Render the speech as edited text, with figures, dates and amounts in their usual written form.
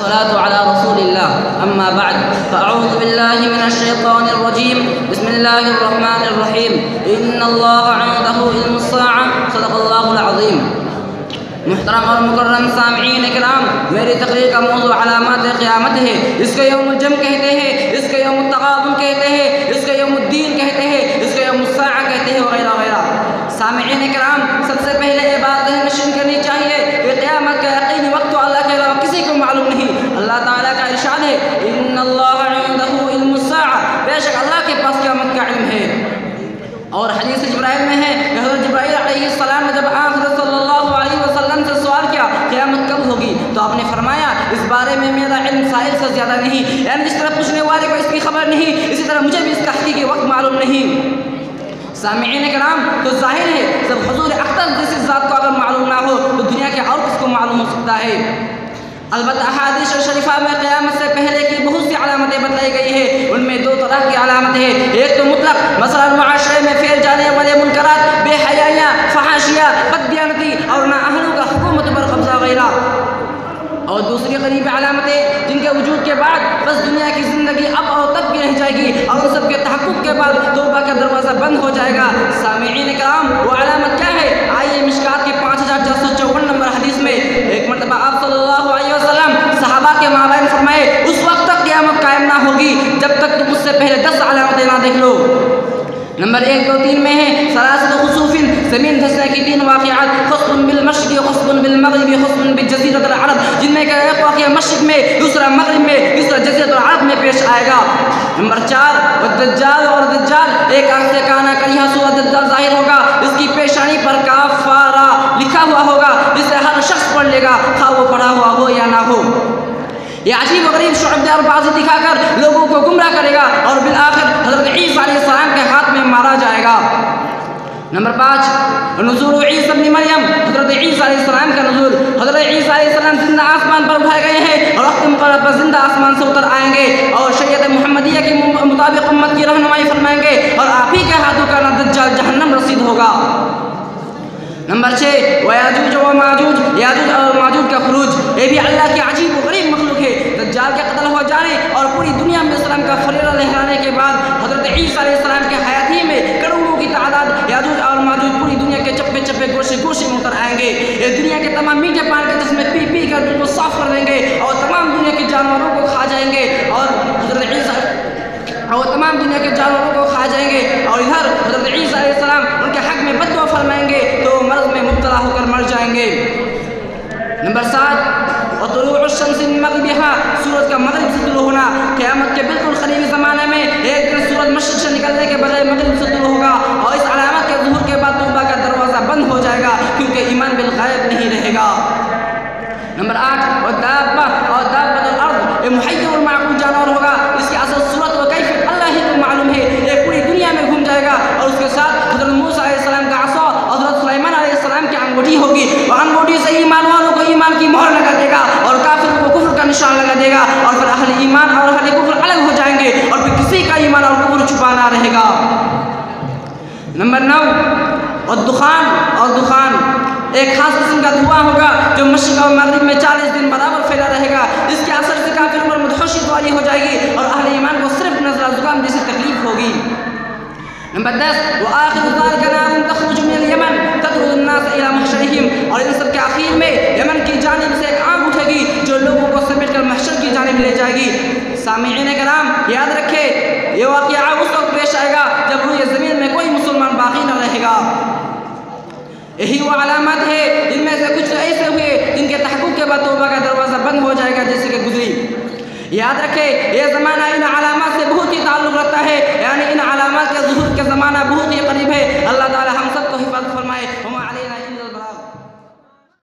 والصلاة على رسول الله أما بعد فأعوذ بالله من الشيطان الرجيم بسم الله الرحمن الرحيم إن الله عنده علم الساعة صدق الله العظيم۔ محترم اور مکرم سامعین کرام، میری تقریر کا موضوع علامات قیامت ہے۔ اس کو یوم الجمع کہتے ہیں، اس کو یوم التغابن کہتے ہیں، اس کو یوم الدین کہتے ہیں، اس کو یوم الساعہ کہتے ہیں وغیرہ وغیرہ۔ سامعین کرام، سب سے پہلے یہ بات ذہن نشین کرنی چاہیے کہ قیامت کا یقینی وقت تو اللہ کے علاوہ کسی کو معلوم نہیں۔ اللہ تعالیٰ کا ارشاد ہے ان اللہ عنده علم الساعہ، بے شک اللہ کے پاس قیامت کا علم ہے۔ اور حدیث جبرائیل میں ہے کہ حضرت جبرائیل علیہ السلام نے جب حضرت صلی اللہ علیہ وسلم سے سوال کیا قیامت کب ہوگی، تو آپ نے فرمایا اس بارے میں میرا علم سائل سے زیادہ نہیں، یعنی جس طرح پوچھنے والے کو اس کی خبر نہیں، اسی طرح مجھے بھی اس کا حقیقی وقت معلوم نہیں۔ سامعین کرام، تو ظاہر ہے جب حضور اقدس جیسی ذات کو اگر معلوم نہ ہو تو دنیا کے اور کس کو معلوم ہو سکتا ہے۔ البتہ احادیث شریفہ میں قیامت سے پہلے کی بہت سی علامتیں بتلائی گئی ہیں۔ ان میں دو طرح کی علامت ہے، ایک تو مطلق، مثلا معاشرے میں پھیل جانے والے منکرات، بے حیائیاں، فحاشیاں، بددیانتی اور نااہلوں کا حکومت پر قبضہ وغیرہ، اور دوسری قریب علامتیں جن کے وجود کے بعد بس دنیا کی زندگی اب اور تب کی رہ جائے گی اور ان سب کے تحقق کے بعد توبہ کا دروازہ بند ہو جائے گا۔ سامعین کرام، وہ علامت کیا ہے؟ آئیے مشکات کی 5454 نمبر حدیث میں ایک مرتبہ آپ صلی اللہ علیہ وسلم صحابہ کے مابین فرمائے اس وقت تک قیامت قائم نہ ہوگی جب تک تم اس سے پہلے 10 علامتیں نہ دیکھ لو۔ نمبر 1، 2، 3 میں ہے ثلاثۃ خسوف، زمین دھسنے کی 3 واقعات، خسف بالمشرق، خسف بالمغرب، خسف بجزیرۃ العرب، جن میں کا ایک واقعہ مشرق میں، دوسرا مغرب میں، تیسرا جزیرۃ العرب میں پیش آئے گا۔ نمبر 4، والدجال، اور دجال ایک آنکھ سے کانا کریہ سورۃ دجال ظاہر ہوگا، اس کی پیشانی پر کافارہ لکھا ہوا ہوگا، جسے ہر شخص پڑھ لے گا خواہ وہ پڑھا ہوا ہو یا نہ ہو۔ یہ عجیب و غریب شعبے اور بازی دکھا کر لوگوں کو گمراہ کرے گا اور بالآخر حضرت عیسیٰ علیہ السلام کے ہاتھ میں مارا جائے گا۔ نمبر 5، نزول عیسی ابن مریم، حضرت عیسیٰ علیہ السلام کا نزول۔ حضرت عیسیٰ علیہ السلام زندہ آسمان پر اٹھائے گئے ہیں اور وقت مقرر پر زندہ آسمان سے اتر آئیں گے اور شریعت محمدیہ کے مطابق امت کی رہنمائی فرمائیں گے اور آپ ہی کے ہاتھوں کا دجال جہنم رسید ہوگا۔ نمبر 6، ویاجوج و ماجوج، یاجوج اور ماجوج کا خروج، یہ بھی اللہ کی عجیب و غریب مخلوق ہے۔ دجال کے قتل ہو جانے اور پوری دنیا میں اسلام کا فریضہ لہرانے کے بعد حضرت عیسیٰ علیہ السلام کے حیاتی میں کروڑوں کی تعداد یاجوج اور ماجوج پوری دنیا کے چپے چپے گوشے گوشے میں اتر آئیں گے۔ یہ دنیا کے تمام میٹھے پانی کے جسمیں پی پی کر بالکل صاف کر دیں گے اور تمام دنیا کے جانوروں کو کھا جائیں گے اور حضرت عیسیٰ اور تمام دنیا کے جانوروں کو کھا جائیں گے اور ادھر حضرت عیسیٰ علیہ السلام ان کے حق میں بد دعا فرمائیں گے تو مرض میں مبتلا ہو کر مر جائیں گے۔ نمبر 7، وطلوع الشمس من مغربها، سورج کا مغرب سے طلوع ہونا۔ قیامت کے بالکل قریبی زمانے میں ایک دن سورج مشرق سے نکلنے کے بجائے مغرب سے طلوع ہوگا اور اس علامت کے ظہور کے بعد توبہ کا دروازہ بند ہو جائے گا کیونکہ ایمان بالغیب نہیں رہے گا۔ نمبر 8، والدابہ، اور دابۃ الارض، یہ محیر اور معقول جانور ہوگا، اس کی اصل صورت و کیفیت اللہ ہی کو معلوم ہے۔ یہ پوری دنیا میں گھوم جائے گا اور اس کے ساتھ حضرت موسیٰ علیہ السلام کا عصا اور حضرت سلیمان علیہ السلام کی انگوٹھی ہوگی اور انگوٹھی سے ایمان والوں کو ایمان کی مہر لگا دے گا اور کافروں کو کفر کا نشان لگا دے گا اور پھر اہل ایمان اور اہل کفر الگ ہو جائیں گے اور پھر کسی کا ایمان اور کفر چھپا نہ رہے گا۔ نمبر 9، والدخان، اور دخان ایک خاص قسم کا دھواں ہوگا جو مشرق اور مغرب میں 40 دن برابر پھیلا رہے گا، اس کے اثر سے کافروں پر مدہوشی والی ہو جائے گی اور اہل ایمان کو صرف نزلہ زکام جیسی تکلیف ہوگی۔ نمبر 10، وآخر ذلك نار تخرج من اليمن تطرد الناس الى محشرهم، اور ان سب کے آخر میں یمن کی جانب سے ایک آگ اٹھے گی جو لوگوں کو سمیٹ کر محشر کی جانب لے جائے گی۔ سامعین کرام، یاد رکھے یہ واقعہ اس وقت پیش آئے گا جب روئے زمین میں کوئی مسلمان باقی نہ رہے گا۔ یہی وہ علامات ہے جن میں سے کچھ ایسے ہوئے جن کے تحقق کے بعد توبہ کا دروازہ بند ہو جائے گا جیسے کہ گزری۔ یاد رکھے یہ زمانہ ان علامات سے بہت ہی تعلق رکھتا ہے،